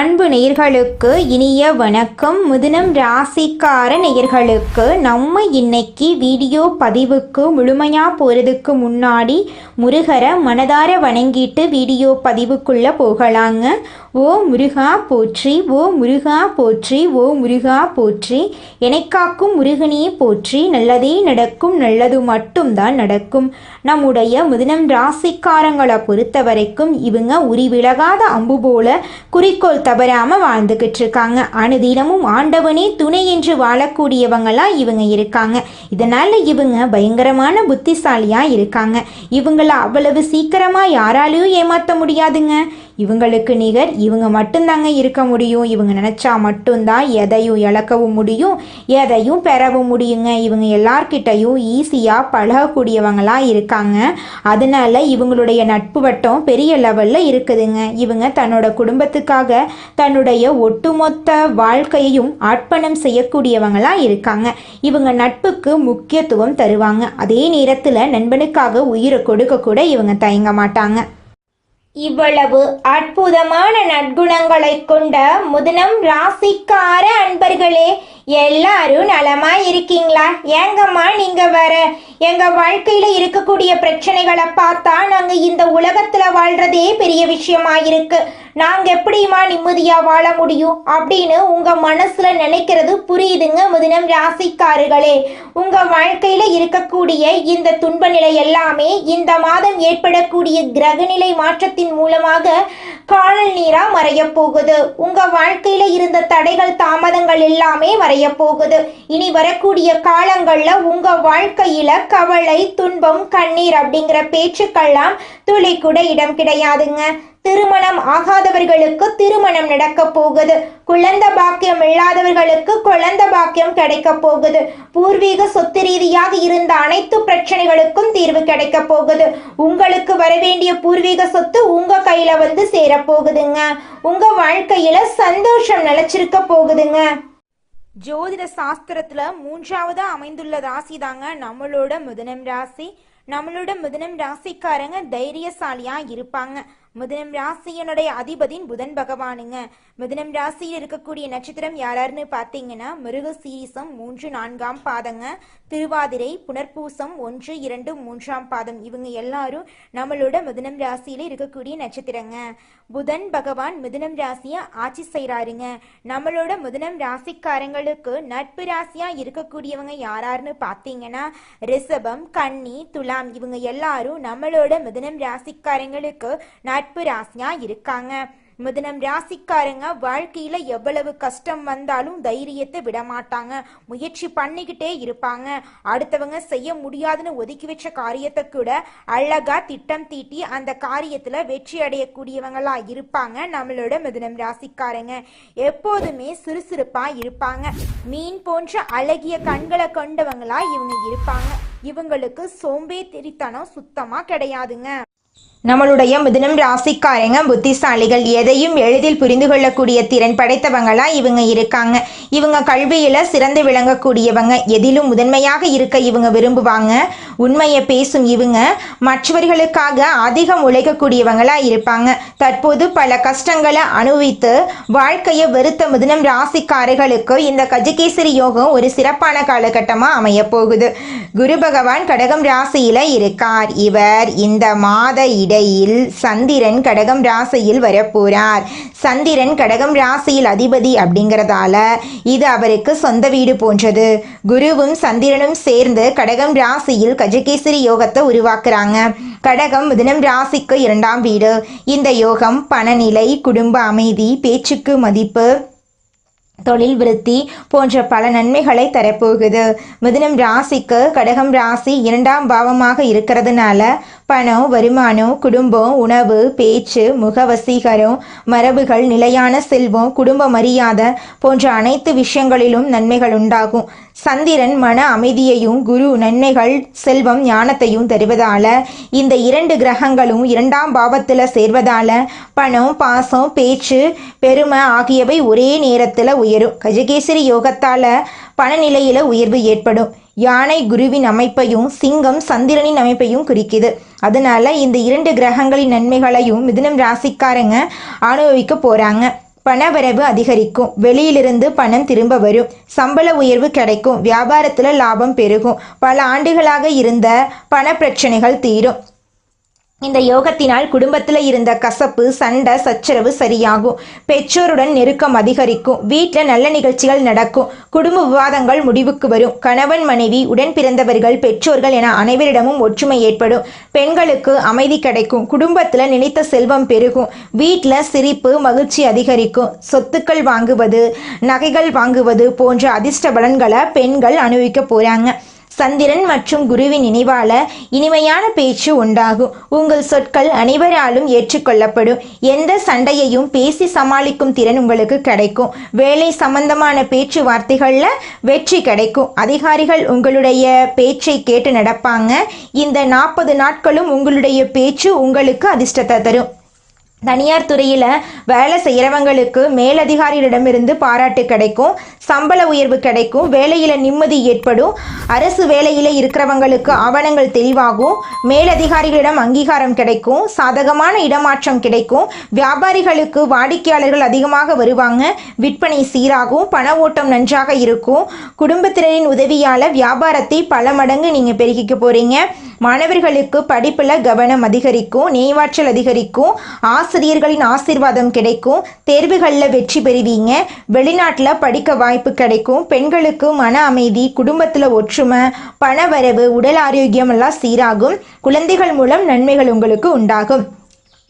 அன்பு நேயர்களுக்கு இனிய வணக்கம். மிதுனம் ராசிக்கார நேயர்களுக்கு நம்ம இன்னைக்கு வீடியோ பதிவுக்கு முழுமையாக போகிறதுக்கு முன்னாடி முருகரை மனதார வணங்கிட்டு வீடியோ பதிவுக்குள்ளே போகலாங்க. ஓ முருகா போற்றி, ஓ முருகா போற்றி, ஓ முருகா போற்றி, எனக்காக்கும் முருகனே போற்றி, நல்லதே நடக்கும், நல்லது மட்டும்தான் நடக்கும். நம்முடைய மிதுனம் ராசிக்காரங்களை பொறுத்த வரைக்கும் இவங்க உரிவிலகாத அம்பு போல குறிக்கோள் தவறாமல் வாழ்ந்துக்கிட்டு இருக்காங்க. அனுதினமும் ஆண்டவனே துணை என்று வாழக்கூடியவங்களாக இவங்க இருக்காங்க. இதனால் இவங்க பயங்கரமான புத்திசாலியாக இருக்காங்க. இவங்கள அவ்வளவு சீக்கிரமாக யாராலையும் ஏமாற்ற முடியாதுங்க. இவங்களுக்கு நிகர் இவங்க மட்டும்தாங்க இருக்க முடியும். இவங்க நினச்சா மட்டும்தான் எதையும் இழக்கவும் முடியும், எதையும் பெறவும் முடியுங்க. இவங்க எல்லார்கிட்டையும் ஈஸியாக பழகக்கூடியவங்களாக இருக்காங்க. அதனால இவங்களுடைய நட்பு வட்டம் பெரிய லெவலில் இருக்குதுங்க. இவங்க தன்னோட குடும்பத்துக்காக தன்னுடைய ஒட்டுமொத்த வாழ்க்கையையும் அர்ப்பணம் செய்யக்கூடியவங்களாக இருக்காங்க. இவங்க நட்புக்கு முக்கியத்துவம் தருவாங்க. அதே நேரத்தில் நண்பனுக்காக உயிரை கொடுக்க கூட இவங்க தயங்க மாட்டாங்க. இவ்வளவு அற்புதமான நற்குணங்களை கொண்ட மிதுனம் ராசிக்கார அன்பர்களே, எல்லாரும் நலமா இருக்கீங்களா? ஏங்கம்மா நீங்க வேற எங்க வாழ்க்கையில இருக்கக்கூடிய பிரச்சனைகளை பார்த்தா நாங்க இந்த உலகத்துல வாழ்றதே பெரிய விஷயமா இருக்கு, நாங்க எப்படிமா நிம்மதியா வாழ முடியும் அப்படின்னு உங்க மனசுல நினைக்கிறது புரியுதுங்க. மிதுனம் ராசிக்காரர்களே, உங்க வாழ்க்கையில இருக்கக்கூடிய இந்த துன்ப நிலை எல்லாமே இந்த மாதம் ஏற்படக்கூடிய கிரகநிலை மாற்றத்தின் மூலமாக காணல் நீரா மறைய போகுது. உங்க வாழ்க்கையில இருந்த தடைகள் தாமதங்கள் எல்லாமே மறைய போகுது. இனி வரக்கூடிய காலங்கள்ல உங்க வாழ்க்கையில கவலை, துன்பம், கண்ணீர் அப்படிங்கிற பேச்சுக்கெல்லாம் துளி கூட இடம் கிடையாதுங்க. திருமணம் ஆகாதவர்களுக்கு திருமணம் நடக்க போகுது. குழந்தை பாக்கியம் இல்லாதவர்களுக்கு குழந்தை பாக்கியம் கிடைக்க போகுது. பூர்வீக சொத்து ரீதியாக இருந்த அனைத்து பிரச்சனைகளுக்கும் தீர்வு கிடைக்க போகுது. உங்களுக்கு வரவேண்டிய பூர்வீக சொத்து உங்க கையில வந்து சேர போகுதுங்க. உங்க வாழ்க்கையில சந்தோஷம் நிலைச்சிருக்க போகுதுங்க. ஜோதிட சாஸ்திரத்துல 3ஆவதா அமைந்துள்ள ராசி தாங்க நம்மளோட மிதுனம் ராசி. நம்மளோட மிதுனம் ராசிக்காரங்க தைரியசாலியா இருப்பாங்க. மிதுனம் ராசியனுடைய அதிபதியின் புதன் பகவானுங்க. மிதுனம் ராசியில் இருக்கக்கூடிய நட்சத்திரம் யாராருன்னு பார்த்தீங்கன்னா மிருகசீரிசம் 3, 4ஆம் பாதங்க, திருவாதிரை, புனர்பூசம் 1, 2, 3ஆம் பாதம். இவங்க எல்லாரும் நம்மளோட மிதுனம் ராசியில இருக்கக்கூடிய நட்சத்திரங்க. புதன் பகவான் மிதுனம் ராசியை ஆட்சி செய்கிறாருங்க. நம்மளோட மிதுனம் ராசிக்காரங்களுக்கு நட்பு ராசியா இருக்கக்கூடியவங்க யாராருன்னு பார்த்தீங்கன்னா ரிஷபம், கன்னி, துலாம். இவங்க எல்லாரும் நம்மளோட மிதுனம் ராசிக்காரங்களுக்கு நட்பு ராசியா இருக்காங்க. மிதுனம் ராசிக்காரங்க வாழ்க்கையில எவ்வளவு கஷ்டம் வந்தாலும் தைரியத்தை விட மாட்டாங்க. முயற்சி பண்ணிக்கிட்டே இருப்பாங்க. அடுத்தவங்க செய்ய முடியாதுன்னு ஒதுக்கி வச்ச காரியத்தை கூட அழகா திட்டம் தீட்டி அந்த காரியத்துல வெற்றி அடையக்கூடியவங்களா இருப்பாங்க. நம்மளோட மிதுனம் ராசிக்காரங்க எப்போதுமே சுறுசுறுப்பா இருப்பாங்க. மீன் போன்ற அழகிய கண்களை கொண்டவங்களா இவங்க இருப்பாங்க. இவங்களுக்கு சோம்பேறித்தனம் சுத்தமா கிடையாதுங்க. நம்மளுடைய மிதுனம் ராசிக்காரங்க புத்திசாலிகள். எதையும் எளிதில் புரிந்து கொள்ளக்கூடிய திறன் படைத்தவங்களா இவங்க இருக்காங்க. இவங்க கல்வியில சிறந்து விளங்கக்கூடியவங்க. எதிலும் முதன்மையாக இருக்க இவங்க விரும்புவாங்க. உண்மையை பேசும் இவங்க மற்றவர்களுக்காக அதிகம் உழைக்கக்கூடியவங்களா இருப்பாங்க. தற்போது பல கஷ்டங்களை அனுபவித்து வாழ்க்கையை வெறுத்த மிதுனம் ராசிக்காரர்களுக்கு இந்த கஜகேசரி யோகம் ஒரு சிறப்பான காலகட்டமா அமைய போகுது. குரு பகவான் கடகம் ராசியில இருக்கார். இவர் இந்த மாத இடையில் சந்திரன் கடகம் ராசியில் வரப்போறார். சந்திரன் கடகம் ராசியில் அதிபதி அப்படிங்கிறதால இது அவருக்கு சொந்த வீடு போன்றது. குருவும் சந்திரனும் சேர்ந்து கடகம் ராசியில் கஜகேசரி யோகத்தை உருவாக்குறாங்க. கடகம் மிதுனம் ராசிக்கு 2ஆம் வீடு. இந்த யோகம் பணநிலை, குடும்ப அமைதி, பேச்சுக்கு மதிப்பு, தொழில் விருத்தி போன்ற பல நன்மைகளை தரப்போகுது. மிதுனம் ராசிக்கு கடகம் ராசி 2ஆம் பாவமாக இருக்கிறதுனால பணம், வருமானம், குடும்பம், உணவு, பேச்சு, முகவசீகரம், மரபுகள், நிலையான செல்வம், குடும்ப மரியாதை போன்ற அனைத்து விஷயங்களிலும் நன்மைகள் உண்டாகும். சந்திரன் மன அமைதியையும், குரு நன்மைகள், செல்வம், ஞானத்தையும் தருவதால இந்த 2 கிரகங்களும் 2ஆம் பாவத்தில் சேர்வதால பணம், பாசம், பேச்சு, பெருமை ஆகியவை ஒரே நேரத்தில் உயரும். கஜகேசரி யோகத்தால பணநிலையில உயர்வு ஏற்படும். யானை குருவின் அமைப்பையும் சிங்கம் சந்திரனின் அமைப்பையும் குறிக்குது. அதனால இந்த 2 கிரகங்களின் நன்மைகளையும் மிதுனம் ராசிக்காரங்க அனுபவிக்க போறாங்க. பணவரவு அதிகரிக்கும், வெளியிலிருந்து பணம் திரும்ப வரும், சம்பள உயர்வு கிடைக்கும், வியாபாரத்தில் லாபம் பெருகும், பல ஆண்டுகளாக இருந்த பண பிரச்சனைகள் தீரும். இந்த யோகத்தினால் குடும்பத்தில் இருந்த கசப்பு, சண்டை, சச்சரவு சரியாகும், பெற்றோருடன் நெருக்கம் அதிகரிக்கும், வீட்டில் நல்ல நிகழ்ச்சிகள் நடக்கும், குடும்ப விவாதங்கள் முடிவுக்கு வரும், கணவன் மனைவி, உடன் பிறந்தவர்கள், பெற்றோர்கள் என அனைவரிடமும் ஒற்றுமை ஏற்படும், பெண்களுக்கு அமைதி கிடைக்கும், குடும்பத்தில் நினைத்த செல்வம் பெருகும், வீட்டில் சிரிப்பு, மகிழ்ச்சி அதிகரிக்கும், சொத்துக்கள் வாங்குவது, நகைகள் வாங்குவது போன்ற அதிர்ஷ்ட பலன்களை பெண்கள் அனுபவிக்க போறாங்க. சந்திரன் மற்றும் குருவின் நினைவால இனிமையான பேச்சு உண்டாகும், உங்கள் சொற்கள் அனைவராலும் ஏற்றுக்கொள்ளப்படும், எந்த சண்டையையும் பேசி சமாளிக்கும் திறன் உங்களுக்கு கிடைக்கும், வேலை சம்பந்தமான பேச்சுவார்த்தைகளில் வெற்றி கிடைக்கும், அதிகாரிகள் உங்களுடைய பேச்சை கேட்டு நடப்பாங்க. இந்த 40 நாட்களும் உங்களுடைய பேச்சு உங்களுக்கு அதிர்ஷ்டத்தை தரும். தனியார் துறையில் வேலை செய்கிறவங்களுக்கு மேலதிகாரிகளிடமிருந்து பாராட்டு கிடைக்கும், சம்பள உயர்வு கிடைக்கும், வேலையில் நிம்மதி ஏற்படும், அரசு வேலையில் இருக்கிறவங்களுக்கு ஆவணங்கள் தெளிவாகும், மேலதிகாரிகளிடம் அங்கீகாரம் கிடைக்கும், சாதகமான இடமாற்றம் கிடைக்கும், வியாபாரிகளுக்கு வாடிக்கையாளர்கள் அதிகமாக வருவாங்க, விற்பனை சீராகும், பண ஓட்டம் நன்றாக இருக்கும், குடும்பத்தினரின் உதவியால் வியாபாரத்தை பல மடங்கு நீங்கள் பெருகிக்க போகிறீங்க. மாணவர்களுக்கு படிப்பில் கவனம் அதிகரிக்கும், நினைவாற்றல் அதிகரிக்கும், ஆசிரியர்களின் ஆசீர்வாதம் கிடைக்கும், தேர்வுகளில் வெற்றி பெறுவீங்க, வெளிநாட்டில் படிக்க வாய்ப்பு கிடைக்கும், பெண்களுக்கு மன அமைதி, குடும்பத்தில் ஒற்றுமை, பணவரவு, உடல் ஆரோக்கியம் எல்லாம் சீராகும், குழந்தைகள் மூலம் நன்மைகள் உங்களுக்கு உண்டாகும்.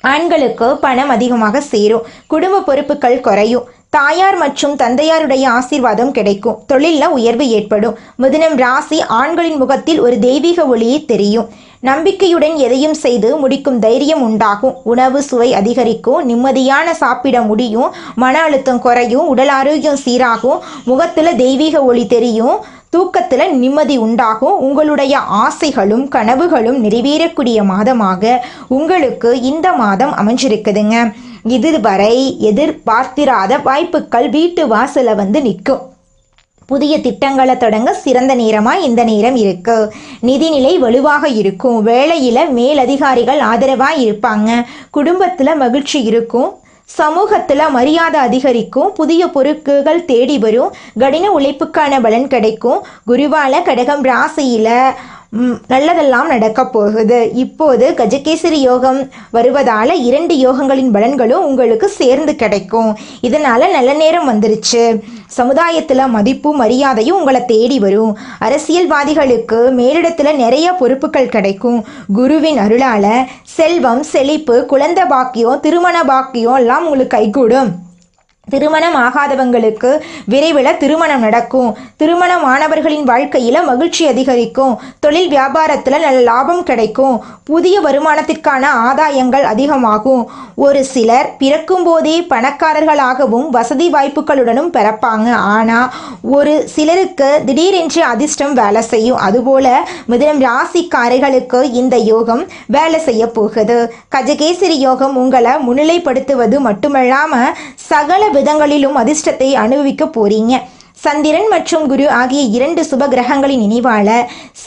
ஆண்களுக்கு பணம் அதிகமாக சேரும், குடும்ப பொறுப்புகள் குறையும், தாயார் மற்றும் தந்தையாருடைய ஆசீர்வாதம் கிடைக்கும், தொழிலில் உயர்வு ஏற்படும். மிதுனம் ராசி ஆண்களின் முகத்தில் ஒரு தெய்வீக ஒளியை தெரியும், நம்பிக்கையுடன் எதையும் செய்து முடிக்கும் தைரியம் உண்டாகும், உணவு சுவை அதிகரிக்கும், நிம்மதியான சாப்பிட முடியும், மன அழுத்தம் குறையும், உடல் ஆரோக்கியம் சீராகும், முகத்தில் தெய்வீக ஒளி தெரியும், தூக்கத்தில் நிம்மதி உண்டாகும், உங்களுடைய ஆசைகளும் கனவுகளும் நிறைவேறக்கூடிய மாதமாக உங்களுக்கு இந்த மாதம் அமைஞ்சிருக்குதுங்க. இதுவரை எதிர்பார்த்திராத வாய்ப்புகள் வீட்டு வாசல வந்து நிற்கும். புதிய திட்டங்களை தொடங்க சிறந்த நேரமாக இந்த நேரம் இருக்கு. நிதிநிலை வலுவாக இருக்கும், வேலையில் மேலதிகாரிகள் ஆதரவாக இருப்பாங்க, குடும்பத்தில் மகிழ்ச்சி இருக்கும், சமூகத்தில் மரியாதை அதிகரிக்கும், புதிய பொறுப்புகள் தேடி வரும், கடின உழைப்புக்கான பலன் கிடைக்கும். குருவால கடகம் ராசியில் நல்லதெல்லாம் நடக்க போகுது. இப்போது கஜகேசரி யோகம் வருவதால் 2 யோகங்களின் பலன்களும் உங்களுக்கு சேர்ந்து கிடைக்கும். இதனால் நல்ல நேரம் வந்துருச்சு. சமுதாயத்தில் மதிப்பும் மரியாதையும் உங்களை தேடி வரும். அரசியல்வாதிகளுக்கு மேலிடத்தில் நிறைய பொறுப்புகள் கிடைக்கும். குருவின் அருளால் செல்வம், செழிப்பு, குழந்தை பாக்கியம், திருமண பாக்கியம் எல்லாம் உங்களுக்கு கைகூடும். திருமணம் ஆகாதவங்களுக்கு விரைவில் திருமணம் நடக்கும். திருமணமானவர்களின் வாழ்க்கையில் மகிழ்ச்சி அதிகரிக்கும். தொழில் வியாபாரத்தில் நல்ல லாபம் கிடைக்கும். புதிய வருமானத்திற்கான ஆதாயங்கள் அதிகமாகும். ஒரு சிலர் பிறக்கும் போதே பணக்காரர்களாகவும் வசதி வாய்ப்புகளுடனும் பிறப்பாங்க. ஆனால் ஒரு சிலருக்கு திடீரென்று அதிர்ஷ்டம் வேலை செய்யும். அதுபோல மிதுனம் ராசிக்காரர்களுக்கு இந்த யோகம் வேலை செய்ய போகுது. கஜகேசரி யோகம் உங்களை முன்னிலைப்படுத்துவது மட்டுமல்லாமல் சகல விதங்களிலும் அதிர்ஷ்டத்தை அனுபவிக்க போறீங்க. சந்திரன் மற்றும் குரு ஆகிய 2 சுப கிரகங்களின் நினைவால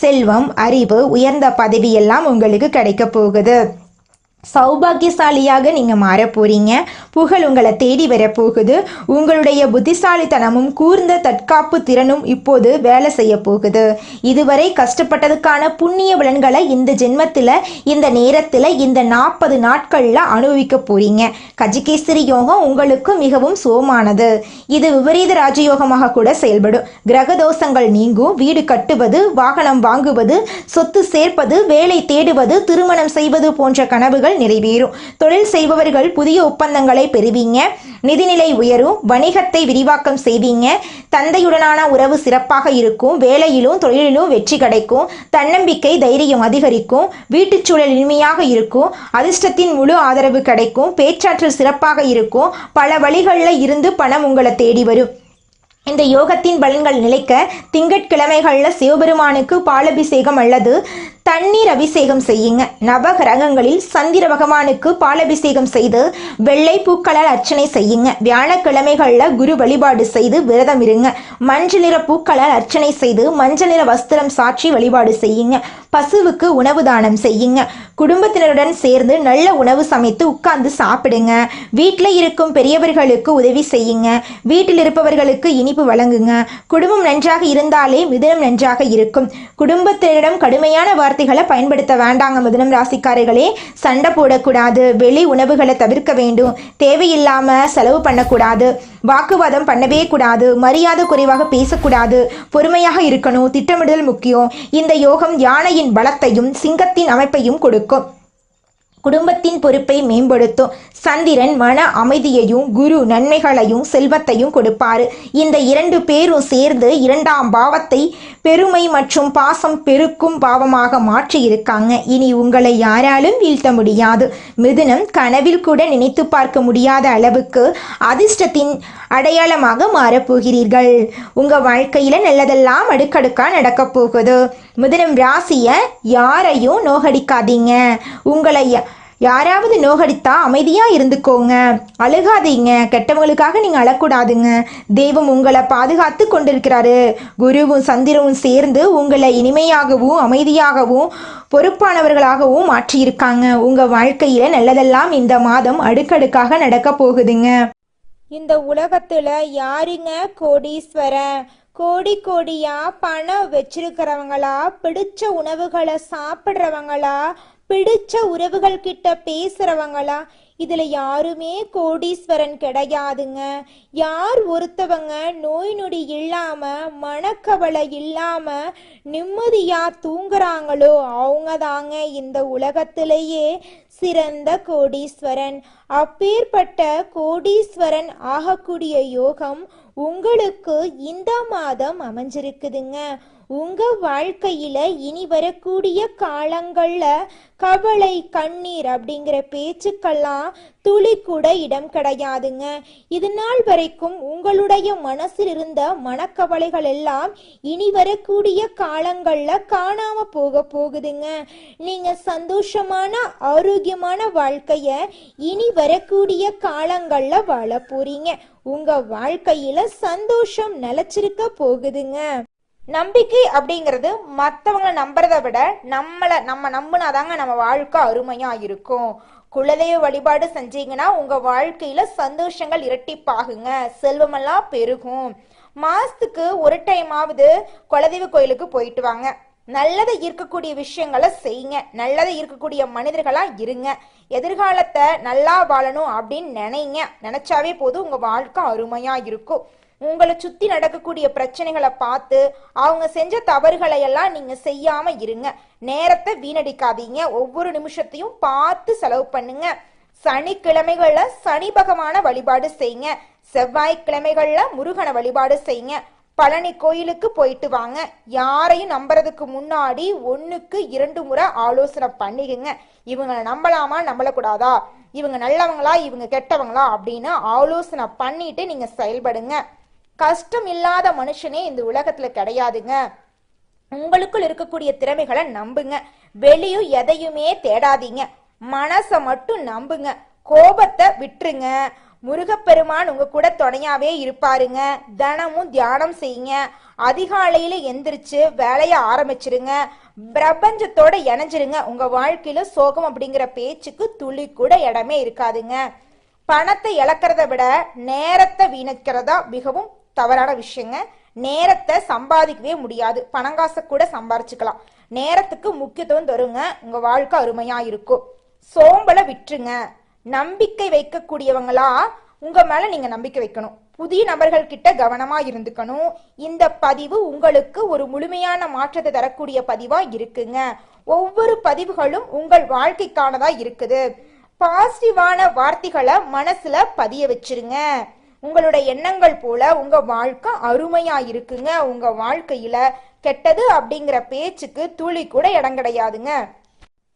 செல்வம், அறிவு, உயர்ந்த பதவி எல்லாம் உங்களுக்கு கிடைக்க போகுது. சௌபாகியசாலியாக நீங்கள் மாற போறீங்க. புகழ் உங்களை தேடி வரப்போகுது. உங்களுடைய புத்திசாலித்தனமும் கூர்ந்த தற்காப்பு திறனும் இப்போது வேலை செய்ய போகுது. இதுவரை கஷ்டப்பட்டதுக்கான புண்ணிய பலன்களை இந்த ஜென்மத்தில், இந்த நேரத்தில், இந்த 40 நாட்களில் அனுபவிக்க போறீங்க. கஜகேசரி யோகம் உங்களுக்கு மிகவும் சுகமானது. இது விபரீத ராஜயோகமாக கூட செயல்படும். கிரக தோஷங்கள் நீங்கும். வீடு கட்டுவது, வாகனம் வாங்குவது, சொத்து சேர்ப்பது, வேலை தேடுவது, திருமணம் செய்வது போன்ற கனவுகள் நிறைவேறும். தொழில் செய்பவர்கள் புதிய ஒப்பந்தங்களை பெறுவீங்க. நிதிநிலை உயரும். வணிகத்தை விரிவாக்கம் செய்வீங்க. தந்தையுடனான உறவு சிறப்பாக இருக்கும். வேலையிலும் தொழிலிலும் வெற்றி கிடைக்கும். தன்னம்பிக்கை, தைரியம் அதிகரிக்கும். வீட்டுச் சூழல் இனிமையாக இருக்கும். அதிர்ஷ்டத்தின் முழு ஆதரவு கிடைக்கும். பேச்சாற்றல் சிறப்பாக இருக்கும். பல வழிகளில் இருந்து பணம் உங்களை தேடி வரும். இந்த யோகத்தின் பலன்கள் நிலைக்க திங்கட்கிழமைகளில் சிவபெருமானுக்கு பாலபிஷேகம் அல்லது தண்ணீர் அபிஷேகம் செய்யுங்க. நவகிரகங்களில் சந்திர பகவானுக்கு பாலபிஷேகம் செய்து வெள்ளை பூக்களால் அர்ச்சனை செய்யுங்க. வியாழக்கிழமைகளில் குரு வழிபாடு செய்து விரதம் இருங்க. மஞ்சள் நிற பூக்களால் அர்ச்சனை செய்து மஞ்சள் நிற வஸ்திரம் சாற்றி வழிபாடு செய்யுங்க. பசுவுக்கு உணவு தானம் செய்யுங்க. குடும்பத்தினருடன் சேர்ந்து நல்ல உணவு சமைத்து உட்கார்ந்து சாப்பிடுங்க. வீட்டில் இருக்கும் பெரியவர்களுக்கு உதவி செய்யுங்க. வீட்டில் இருப்பவர்களுக்கு இனிப்பு வழங்குங்க. குடும்பம் நன்றாக இருந்தாலே மிதுனம் நன்றாக இருக்கும். குடும்பத்தினரிடம் கடுமையான வார்த்தைகளை பயன்படுத்த வேண்டாங்க. மிதுனம் ராசிக்காரர்களே, சண்டை போடக்கூடாது. வெளி உணவுகளை தவிர்க்க வேண்டும். தேவையில்லாம செலவு பண்ணக்கூடாது. வாக்குவாதம் பண்ணவே கூடாது. மரியாதை குறைவாக பேசக்கூடாது. பொறுமையாக இருக்கணும். திட்டமிடுதல் முக்கியம். இந்த யோகம் யானையின் பலத்தையும் சிங்கத்தின் அமைப்பையும் கொடுக்கும். குடும்பத்தின் பொறுப்பை மேம்படுத்தும். சந்திரன் மன அமைதியையும் குரு நன்மைகளையும் செல்வத்தையும் கொடுப்பாரு. இந்த இரண்டு பேரும் சேர்ந்து இரண்டாம் பாவத்தை பெருமை மற்றும் பாசம் பெருக்கும் பாவமாக மாற்றி இருக்காங்க. இனி உங்களை யாராலும் வீழ்த்த முடியாது. மிதுனம் கனவில் கூட நினைத்து பார்க்க முடியாத அளவுக்கு அதிர்ஷ்டத்தின் அடையாளமாக மாறப்போகிறீர்கள். உங்க வாழ்க்கையில நல்லதெல்லாம் அடுக்கடுக்கா நடக்க போகுது. மிதுனம் ராசிய யாரையும் நோகடிக்காதீங்க. உங்களை யாராவது நோகடித்தா அமைதியா இருந்துக்கோங்க. அழுகாதீங்க. கெட்டவங்களுக்காக நீங்க அழக்கூடாதுங்க. தெய்வம் உங்களை பாதுகாத்து கொண்டிருக்கிறாரு. குருவும் சந்திரவும் சேர்ந்து உங்களை இனிமையாகவும் அமைதியாகவும் பொறுப்பானவர்களாகவும் மாற்றியிருக்காங்க. உங்க வாழ்க்கையில நல்லதெல்லாம் இந்த மாதம் அடுக்கடுக்காக நடக்க போகுதுங்க. இந்த உலகத்துல யாருங்க கோடீஸ்வரன்? கோடி கோடியா பணம் வச்சிருக்கிறவங்களா, பிடிச்ச உணவுகளை சாப்பிட்றவங்களா, பிடிச்ச உறவுகள் கிட்ட பேசுறவங்களா? இதுல யாருமே கோடீஸ்வரன் கிடையாதுங்க. யார் ஒருத்தவங்க நோய் நொடி இல்லாம மனக்கவலை இல்லாம நிம்மதியா தூங்குறாங்களோ அவங்க தாங்க இந்த உலகத்திலேயே சிறந்த கோடீஸ்வரன். அப்பேற்பட்ட கோடீஸ்வரன் ஆகக்கூடிய யோகம் உங்களுக்கு இந்த மாதம் அமைஞ்சிருக்குதுங்க. உங்க வாழ்க்கையில இனி வரக்கூடிய காலங்கள்ல கவலை கண்ணீர் அப்படிங்கிற பேச்சுக்கெல்லாம் துளி கூட இடம் கிடையாதுங்க. இது நாள் வரைக்கும் உங்களுடைய மனசில் இருந்த மனக்கவலைகள் எல்லாம் இனி வரக்கூடிய காலங்கள்ல காணாம போகுதுங்க. நீங்க சந்தோஷமான ஆரோக்கியமான வாழ்க்கைய இனி வரக்கூடிய காலங்கள்ல வாழ போறீங்க. உங்க வாழ்க்கையில சந்தோஷம் நிலைச்சிருக்க போகுதுங்க. நம்பிக்கை அப்படிங்கிறது மற்றவங்களை நம்புறதை விட நம்ம நம்பினாதாங்க நம்ம வாழ்க்கை அருமையா இருக்கும். குலதெய்வ வழிபாடு செஞ்சீங்கன்னா உங்க வாழ்க்கையில சந்தோஷங்கள் இரட்டிப்பாகுங்க. செல்வமெல்லாம் பெருகும். மாசத்துக்கு ஒரு டைமாவது குலதெய்வ கோயிலுக்கு போயிட்டு வாங்க. நல்லதை இருக்கக்கூடிய விஷயங்களை செய்யுங்க. நல்லதை இருக்கக்கூடிய மனிதர்களா இருங்க. எதிர்காலத்தை நல்லா வாழணும் அப்படின்னு நினைச்சாவே போதும். உங்க வாழ்க்கை அருமையா இருக்கும். உங்களை சுத்தி நடக்கக்கூடிய பிரச்சனைகளை பார்த்து அவங்க செஞ்ச தவறுகளை எல்லாம் நீங்க செய்யாம இருங்க. நேரத்தை வீணடிக்காதீங்க. ஒவ்வொரு நிமிஷத்தையும் பார்த்து செலவு பண்ணுங்க. சனிக்கிழமைகள்ல சனி பகவான வழிபாடு செய்யுங்க. செவ்வாய்க்கிழமைகள்ல முருகனை வழிபாடு செய்யுங்க. பழனி கோயிலுக்கு போயிட்டு வாங்க. யாரையும் நம்புறதுக்கு முன்னாடி 1க்கு 2 முறை ஆலோசனை பண்ணிக்குங்க. இவங்களை நம்பலாமா நம்பலக்கூடாதா, இவங்க நல்லவங்களா இவங்க கெட்டவங்களா அப்படின்னு ஆலோசனை பண்ணிட்டு நீங்க செயல்படுங்க. கஷ்டம் இல்லாத மனுஷனே இந்த உலகத்துல கிடையாதுங்க. உங்களுக்குள் இருக்கக்கூடிய திறமைகளை நம்புங்க. வெளியும் எதையுமே தேடாதீங்க. மனசை மட்டும் நம்புங்க. கோபத்தை விட்டுருங்க. முருகப்பெருமான் உங்க கூட துணையாவே இருப்பாருங்க. தினமும் தியானம் செய்யுங்க. அதிகாலையில எந்திரிச்சு வேலைய ஆரம்பிச்சிருங்க. பிரபஞ்சத்தோட இணைஞ்சிருங்க. உங்க வாழ்க்கையில சோகம் அப்படிங்கிற பேச்சுக்கு துளி கூட இடமே இருக்காதுங்க. பணத்தை இழக்கிறத விட நேரத்தை வீணக்கிறதா மிகவும் தவறான விஷயங்க. நேரத்தை சம்பாதிக்கவே முடியாது. பணங்காசை கூட சம்பாரிச்சுக்கலாம். நேரத்துக்கு முக்கியத்துவம் தருங்க. உங்க வாழ்க்கை அருமையா இருக்கும். சோம்பலை விட்டுருங்க. நம்பிக்கை வைக்கக்கூடியவங்களா உங்க மேல நீங்க நம்பிக்கை வைக்கணும். புதிய நபர்கள் கிட்ட கவனமா இருந்துக்கணும். இந்த பதிவு உங்களுக்கு ஒரு முழுமையான மாற்றத்தை தரக்கூடிய பதிவா இருக்குங்க. ஒவ்வொரு பதிவுகளும் உங்கள் வாழ்க்கைக்கானதா இருக்குது. பாசிட்டிவான வார்த்தைகளை மனசுல பதிய வச்சிருங்க. உங்களுடைய எண்ணங்கள் போல உங்க வாழ்க்கை அருமையா இருக்குங்க. உங்க வாழ்க்கையில கெட்டது அப்படிங்கிற பேச்சுக்கு துளி கூட இடம் கிடையாதுங்க.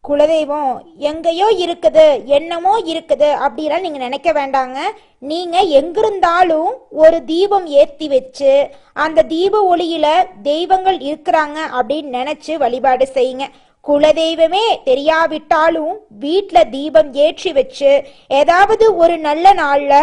குலதெய்வம் எங்கேயோ இருக்குது, என்னமோ இருக்குது அப்படிலாம் நீங்க நினைக்க வேண்டாங்க. நீங்க எங்கிருந்தாலும் ஒரு தீபம் ஏத்தி வச்சு அந்த தீப ஒளியில தெய்வங்கள் இருக்கிறாங்க அப்படின்னு நினைச்சு வழிபாடு செய்யுங்க. குலதெய்வமே தெரியாவிட்டாலும் வீட்ல தீபம் ஏற்றி வச்சு ஏதாவது ஒரு நல்ல நாள்ல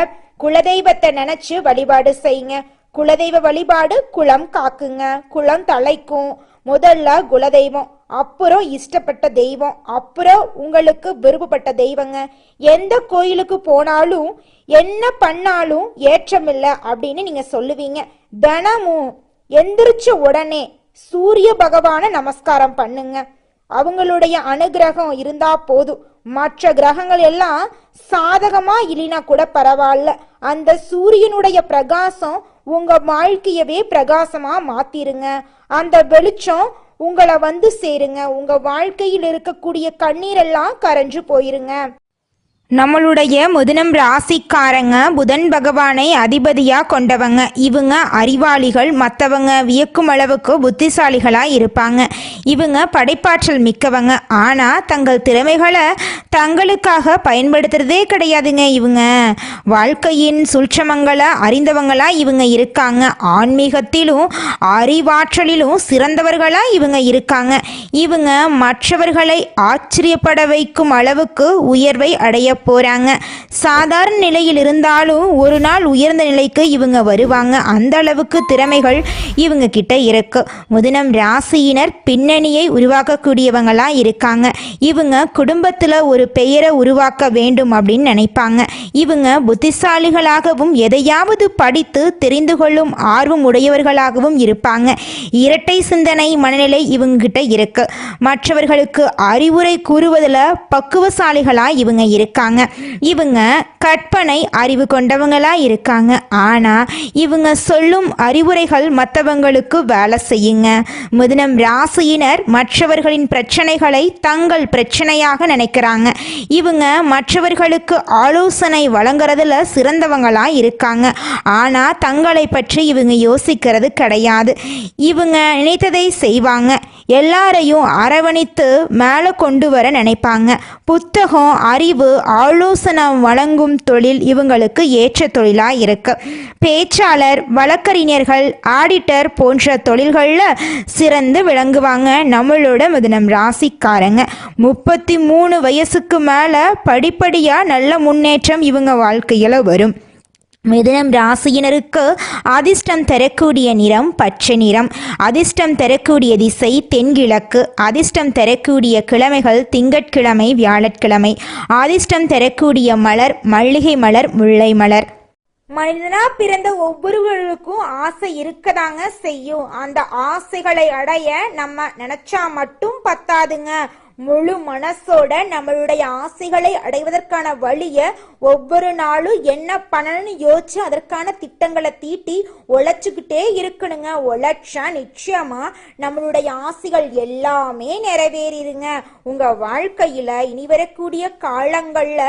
குலதெய்வத்தை நினைச்சு வழிபாடு செய்யுங்க. குலதெய்வ வழிபாடு குலம் காக்குங்க, குலம் தலைக்கும். முதல்ல குலதெய்வம், அப்புறம் இஷ்டப்பட்ட தெய்வம், அப்புறம் உங்களுக்கு விருப்பப்பட்ட தெய்வங்க. எந்த கோயிலுக்கு போனாலும் என்ன பண்ணாலும் ஏற்றமில்லை அப்படின்னு நீங்க சொல்லுவீங்க. தினமும் எந்திரிச்ச உடனே சூரிய பகவான நமஸ்காரம் பண்ணுங்க. அவங்களுடைய அனுகிரகம் இருந்தா போதும். மற்ற கிரகங்கள் எல்லாம் சாதகமா இல்லைனா கூட பரவாயில்ல, அந்த சூரியனுடைய பிரகாசம் உங்க வாழ்க்கையவே பிரகாசமா மாத்திருங்க. அந்த வெளிச்சம் உங்களை வந்து சேருங்க. உங்க வாழ்க்கையில் இருக்கக்கூடிய கண்ணீரெல்லாம் கரைஞ்சு போயிருங்க. நம்மளுடைய மிதுனம் ராசிக்காரங்க புதன் பகவானை அதிபதியா கொண்டவங்க. இவங்க அறிவாளிகள், மற்றவங்க வியக்கும் அளவுக்கு புத்திசாலிகளாக இருப்பாங்க. இவங்க படைப்பாற்றல் மிக்கவங்க. ஆனால் தங்கள் திறமைகளை தங்களுக்காக பயன்படுத்துறதே கிடையாதுங்க. இவங்க வாழ்க்கையின் சூட்சமங்களை அறிந்தவங்களா இவங்க இருக்காங்க. ஆன்மீகத்திலும் அறிவாற்றலிலும் சிறந்தவர்களா இவங்க இருக்காங்க. இவங்க மற்றவர்களை ஆச்சரியப்பட வைக்கும் அளவுக்கு உயர்வை அடைய போறாங்க. சாதாரண நிலையில் இருந்தாலும் ஒரு நாள் உயர்ந்த நிலைக்கு இவங்க வருவாங்க. அந்த அளவுக்கு திறமைகள் இவங்க கிட்ட இருக்கு. மிதுனம் ராசியினர் பின்னணியை உருவாக்கக்கூடியவங்களா இருக்காங்க. இவங்க குடும்பத்துல ஒரு பெயரை உருவாக்க வேண்டும் அப்படின்னு நினைப்பாங்க. இவங்க புத்திசாலிகளாகவும் எதையாவது படித்து தெரிந்து கொள்ளும் ஆர்வம் உடையவர்களாகவும் இருப்பாங்க. இரட்டை சிந்தனை மனநிலை இவங்க கிட்ட இருக்கு. மற்றவர்களுக்கு அறிவுரை கூறுவதில் பக்குவசாலிகளா இவங்க இருக்காங்க. இவங்க கற்பனை அறிவு கொண்டவங்களா இருக்காங்க. ஆனா இவங்க சொல்லும் அறிவுரைகள் மற்றவங்களுக்கு வேலை செய்யுங்க. மிதுனம் ராசியினர் மற்றவர்களின் பிரச்சனைகளை தங்கள் பிரச்சனையாக நினைக்கிறாங்க. இவங்க மற்றவர்களுக்கு ஆலோசனை வழங்குறதுல சிறந்தவங்களா இருக்காங்க. ஆனா தங்களை பற்றி இவங்க யோசிக்கிறது கிடையாது. இவங்க நினைத்ததை செய்வாங்க. எல்லாரையும் அரவணைத்து மேலே கொண்டு வர நினைப்பாங்க. புத்தகம், அறிவு, ஆலோசனை வழங்கும் தொழில் இவங்களுக்கு ஏற்ற தொழிலாக இருக்கு. பேச்சாளர், வழக்கறிஞர்கள், ஆடிட்டர் போன்ற தொழில்களில் சிறந்து விளங்குவாங்க நம்மளோட மிதுனம் ராசிக்காரங்க. 33 வயசுக்கு மேலே படிப்படியாக நல்ல முன்னேற்றம் இவங்க வாழ்க்கையில் வரும். மிதுனம் ராசியினருக்கு அதிர்ஷ்டம் தரக்கூடிய நிறம் பச்சை நிறம். அதிர்ஷ்டம் தரக்கூடிய திசை தென்கிழக்கு. அதிர்ஷ்டம் தரக்கூடிய கிழமைகள் திங்கட்கிழமை, வியாழக்கிழமை. அதிர்ஷ்டம் தரக்கூடிய மலர் மல்லிகை மலர், முல்லை மலர். மனிதனா பிறந்த ஒவ்வொருவருக்கும் ஆசை இருக்கதாங்க செய்யும். அந்த ஆசைகளை அடைய நம்ம நினைச்சா மட்டும் பத்தாதுங்க. முழு மனசோட நம்மளுடைய ஆசைகளை அடைவதற்கான வழிய ஒவ்வொரு நாளும் என்ன பண்ணணும்னு யோசிச்சு அதற்கான திட்டங்களை தீட்டி உழைச்சுக்கிட்டே இருக்கணுங்க. உழைச்சா நிச்சயமா நம்மளுடைய ஆசைகள் எல்லாமே நிறைவேறிடுங்க. உங்க வாழ்க்கையில இனி வரக்கூடிய காலங்கள்ல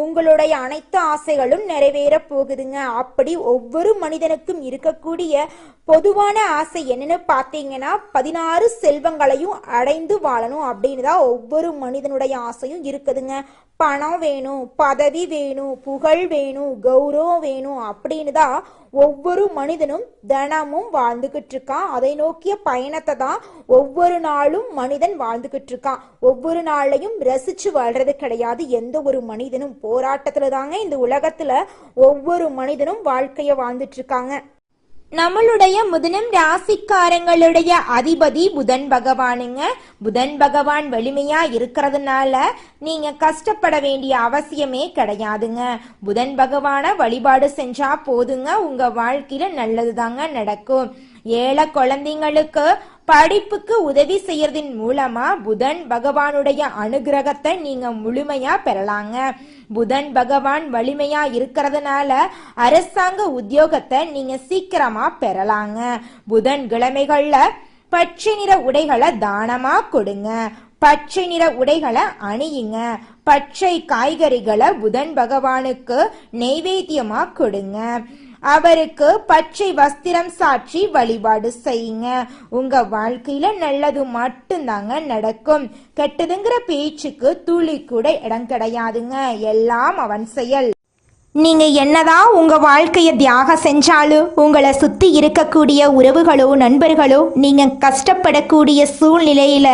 உங்களுடைய அனைத்து ஆசைகளும் நிறைவேற போகுதுங்க. அப்படி ஒவ்வொரு மனிதனுக்கும் இருக்கக்கூடிய பொதுவான ஆசை என்னன்னு பார்த்தீங்கன்னா 16 செல்வங்களையும் அடைந்து வாழணும் அப்படின்னு தான் ஒவ்வொரு மனிதனுடைய ஆசையும் இருக்குதுங்க. பணம் வேணும், பதவி வேணும், புகழ் வேணும், கௌரவம் வேணும் அப்படின்னு தான் ஒவ்வொரு மனிதனும் தினமும் வாழ்ந்துகிட்டு இருக்கான். அதை நோக்கிய பயணத்தை தான் ஒவ்வொரு நாளும் மனிதன் வாழ்ந்துகிட்டு இருக்கான். ஒவ்வொரு நாளையும் ரசிச்சு வாழ்றது கிடையாது எந்த ஒரு மனிதனும். போராட்டத்துல தாங்க இந்த உலகத்துல ஒவ்வொரு மனிதனும் வாழ்க்கைய வாழ்ந்துட்டு இருக்காங்க. நம்மளுடைய மிதுனம் ராசிக்காரங்களுடைய அதிபதி புதன் பகவானுங்க. புதன் பகவான் வலிமையா இருக்கிறதுனால நீங்க கஷ்டப்பட வேண்டிய அவசியமே கிடையாதுங்க. புதன் பகவான வழிபாடு செஞ்சா போதுங்க, உங்க வாழ்க்கையில நல்லதுதாங்க நடக்கும். ஏழை குழந்தைங்களுக்கு படிப்புக்கு உதவி செய்யறதின் மூலமா புதன் பகவானுடைய அனுகிரகத்தை நீங்க முழுமையா பெறலாங்க. புதன் பகவான் வலிமையா இருக்கிறதுனால அரசாங்க உத்தியோகத்தை நீங்க சீக்கிரமா பெறலாங்க. புதன் கிழமைகள்ல பச்சை நிற உடைகளை தானமா கொடுங்க. பச்சை நிற உடைகளை அணியுங்க. பச்சை காய்கறிகளை புதன் பகவானுக்கு நெய்வேத்தியமா கொடுங்க. அவருக்கு பச்சை வஸ்திரம் சாற்றி வழிபாடு செய்யுங்க. உங்க வாழ்க்கையில நல்லது மட்டும்தாங்க நடக்கும். கெட்டதுங்கிற பேச்சுக்கு துளி கூட இடம் கிடையாதுங்க. எல்லாம் அவன் செயல். நீங்க என்னதான் உங்க வாழ்க்கையை தியாகம் செஞ்சாலும் உங்களை சுத்தி இருக்கக்கூடிய உறவுகளோ நண்பர்களோ நீங்க கஷ்டப்படக்கூடிய சூழ்நிலையில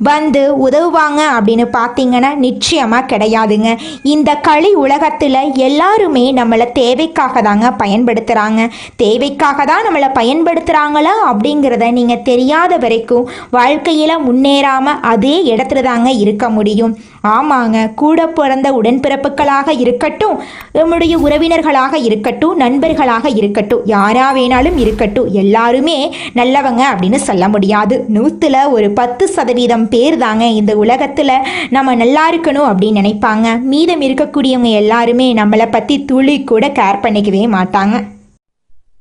வந்து உதவுவாங்க அப்படின்னு பார்த்தீங்கன்னா நிச்சயமா கிடையாதுங்க. இந்த களி உலகத்துல எல்லாருமே நம்மளை தேவைக்காக தாங்க பயன்படுத்துறாங்க. தேவைக்காக தான் நம்மளை பயன்படுத்துறாங்களா அப்படிங்கிறத நீங்க தெரியாத வரைக்கும் வாழ்க்கையில முன்னேறாம அதே இடத்துல தாங்க இருக்க முடியும். ஆமாங்க, கூட பிறந்த உடன்பிறப்புகளாக இருக்கட்டும், நம்முடைய உறவினர்களாக இருக்கட்டும், நண்பர்களாக இருக்கட்டும், யாரா வேணாலும் இருக்கட்டும், எல்லாருமே நல்லவங்க அப்படின்னு சொல்ல முடியாது. 100ல் ஒரு 10% பேர் தாங்க இந்த உலகத்தில் நம்ம நல்லா இருக்கணும் அப்படின்னு நினைப்பாங்க. மீதம் இருக்கக்கூடியவங்க எல்லாருமே நம்மளை பற்றி துளி கூட கேர் பண்ணிக்கவே மாட்டாங்க.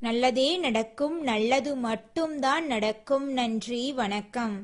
நல்லதே நடக்கும், நல்லது மட்டும்தான் நடக்கும். நன்றி, வணக்கம்.